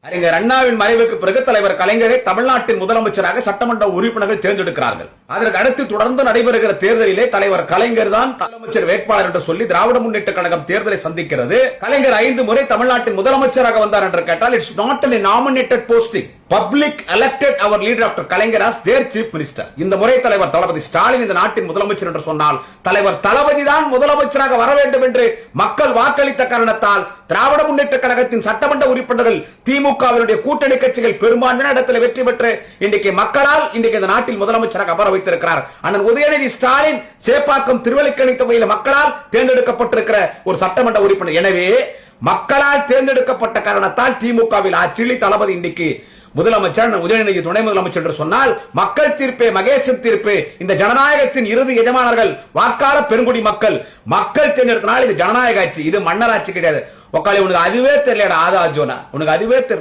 அறிஞர் அண்ணாவின் மறைவுக்கு பிறகு தலைவர் கலைஞரை தமிழ்நாட்டின் முதலமைச்சராக சட்டமன்ற உறுப்பினர்கள் தேர்ந்தெடுக்கிறார்கள். அதற்கு அடுத்து தொடர்ந்து நடைபெறுகிற தேர்தலிலே தலைவர் கலைஞர் தான் முதலமைச்சர் வேட்பாளர் என்று சொல்லி திராவிட முன்னேற்ற கழகம் தேர்தலை சந்திக்கிறது. கலைஞர் 5 முறை தமிழ்நாட்டின் முதலமைச்சராக வந்தார் என்று கேட்டால் it's not a nominated posting. Public elected our leader Dr. Kalaignar as their chief minister. இந்த முறை தலைவர் தளபதி ஸ்டாலின் இந்த நாட்டின் முதலமைச்சர் என்று சொன்னால் தலைவர் தளபதி தான் முதலமைச்சராக வர வேண்டும் என்று மக்கள் வாக்களித்த காரணத்தால் திராவிட முன்னேற்ற கழகத்தின் சட்டமன்ற உறுப்பினர்கள் திமுகவினுடைய கூட்டணி கட்சிகள் பெரும்பான்மையான இடத்தில் வெற்றி பெற்று இன்றைக்கு மக்களால் இன்றைக்கு இந்த நாட்டில் முதலமைச்சராக அமர வைத்திருக்கிறார். அண்ணன் உதயநிதி ஸ்டாலின் சேப்பாக்கம் திருவல்லிக்கேணி தொகுதியில் மக்களால் தேர்ந்தெடுக்கப்பட்டிருக்கிற ஒரு சட்டமன்ற உறுப்பினர். எனவே மக்களால் தேர்ந்தெடுக்கப்பட்ட காரணத்தால் திமுகவில் ஆட்சியில் தளபதி இன்றைக்கு முதலமைச்சர் உதயநிதி துணை முதலமைச்சர் என்று சொன்னால் மக்கள் தீர்ப்பே மகேசன் தீர்ப்பு. இந்த ஜனநாயகத்தின் இறுதி எஜமானர்கள் வாக்காளர் பெருங்குடி மக்கள் தேர்ந்தெடுத்தனால் இது ஜனநாயக ஆட்சி, இது மன்னர் ஆட்சி கிடையாது. உனக்கு அதுவே தெரியலடா ஆதாஜோனா, உனக்கு அதுவே தெரியல.